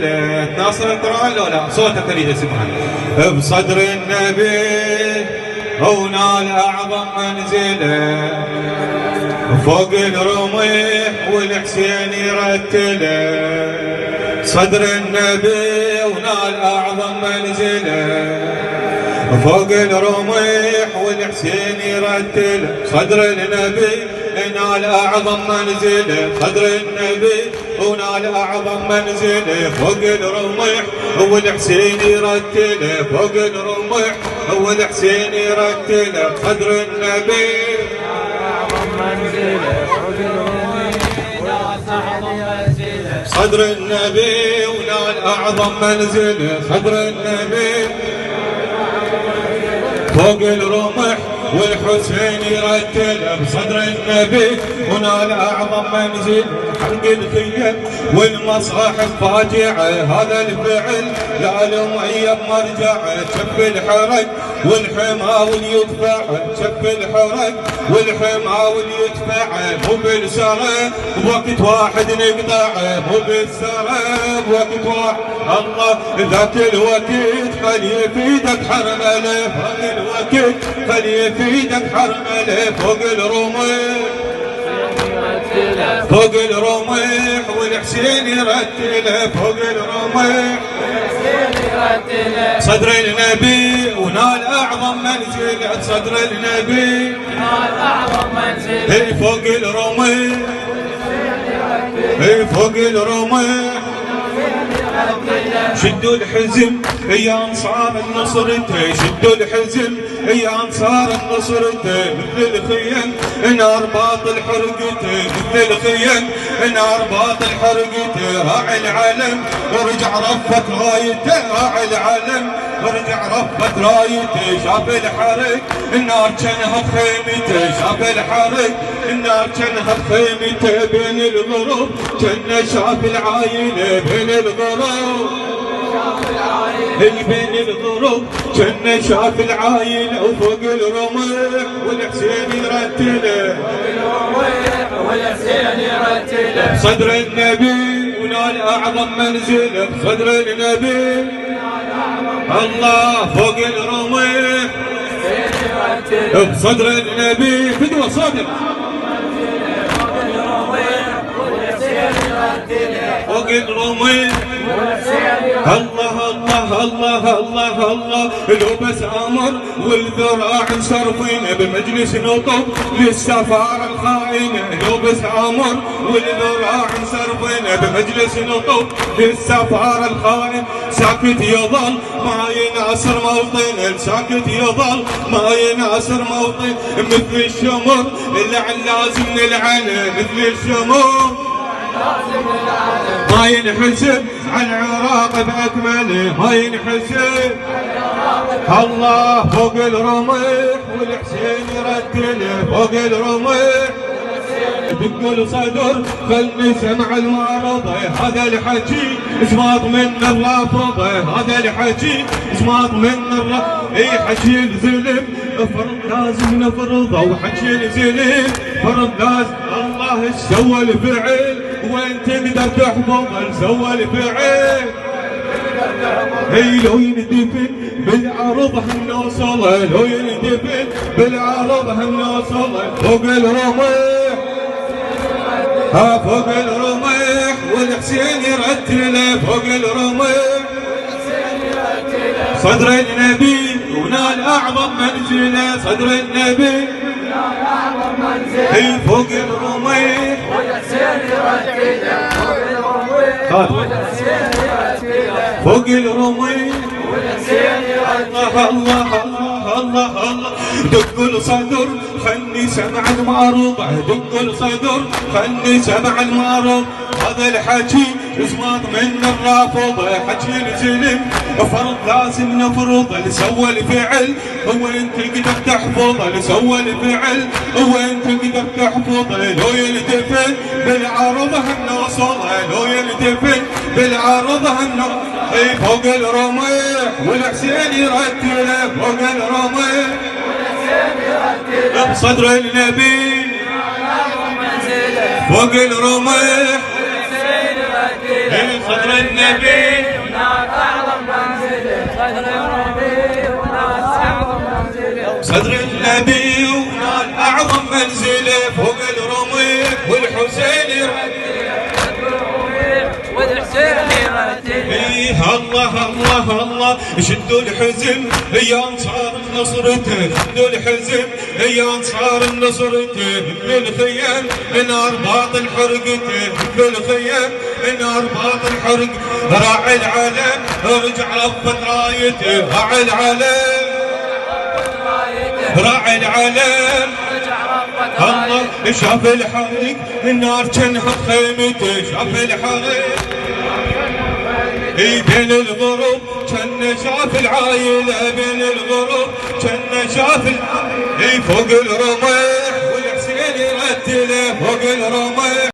ناصر القرآن لو لا صوتك تريد اسمعها بصدر النبي ونال أعظم منزله فوق الرميح والحسين يرتله صدر النبي ونال أعظم منزله فوق الرميح والحسين يرتله صدر النبي نال أعظم منزله صدر النبي ونال أعظم منزله فوق الرميح والحسين يرتله فوق الرميح والحسين يرتله صدر النبي أعظم منزله فوق الرميح صدر النبي ونال أعظم منزله صدر النبي فوق الرمح والحسين يرتله بصدر النبي ونال أعظم منزل حرق الخيل والمصاحف فاجعة هذا الفعل لا لمعيب مرجعه شف الحرق والحماول يدفعه شف الحرق والحماول يدفعه مو بالسرى بوقت واحد نقطعه مو بالسرى بوقت واحد الله ذاك الوقت خلي في ايدك حرمله ذاك الوقت خلي في ايدك حرمله فوق الرميح فوق الرميح والحسين يرتله فوق الرميح صدر النبي ونال أعظم منزل صدر النبي ونال أعظم منزل فوق الرميح فوق الرميح شدوا الحزم يا انصار النصرته شدوا الحزم يا انصار النصرته مثل الخيم نار باطل حرقته مثل الخيم نار باطل حرقته راعي العلم ورجع رفت رايته راعي العلم ورجع رفت رايته شاف الحرق النار كانها بخيمته شاف الحرق النار كانها بخيمته بين الغروب كان شاف العايله بين الغروب بين الغروب كان شاف العايله وفوق الرميح والحسين يرتله والحسين يرتله صدر النبي ونال اعظم منزله صدر النبي الله فوق الرميح بصدر النبي فدوى صادق فوق الرميح الله الله الله الله الله لو بس امر والذراع صرفين بمجلس نطب للسفاره الخائنه لو بس امر والذراع صرفين بمجلس نطب للسفاره الخائنه ساكت يظل ما يناصر موطن ساكت يظل ما يناصر موطن مثل الشمر لازم نلعنه مثل الشمر ما ينحسب عن العراق باكمله ما ينحسب الله فوق الرميح والحسين يرتله فوق الرميح بكل صدر خلني سمع المعرضه هذا الحكي اسماط من الرافضه هذا الحكي اسماط من الرافضه اي حكي الزلم فرض لازم نفرضه وحكي الزلم فرض لازم الله ايش سوى الفعل وين تقدر تحفظ سوى الفعل هي لو يندفن بالعرض هم نوصله لو يندفن بالعرض هم نوصله فوق الرميح فوق الرميح والحسين يرتله فوق الرميح صدر النبي ونال اعظم منزله صدر النبي هي فوق الرميح والحسين يرتله فوق الرميح والحسين يرتله الله الله الله الله دق الصدر خلني سمع المعروض دق الصدر خلني سمع المعروض هذا الحكي اسماط من الرافضه حكي الزلم فرض لازم نفرض اللي سوى الفعل هو انت تقدر تحفظه اللي سوى الفعل هو انت تقدر تحفظه لو يلتفت بالعرض هم نوصله لو يلتفت بالعرض هم اي فوق الرميح والحسين يرتله فوق الرميح بصدر النبي فوق الرميح صدر النبي ونال أعظم منزله صدر النبي ونال أعظم منزله صدر النبي ونال أعظم منزله فوق الرميح والحسين والحسين يرتل الله الله الله شدوا الحزم يا انصار نصرته شدوا الحزم يا انصار نصرته بالخيام من ارباط حرقته بالخيام من ارباط الحرق راعي العلم رجع رفت رايته راعي العلم راعي العلم الله شاف الحريق النار كانها خيمته شاف الحريق بين الغروب كان شاف العايلة بين الغروب كان شاف العايلة فوق الرميح والحسين يرتله فوق الرميح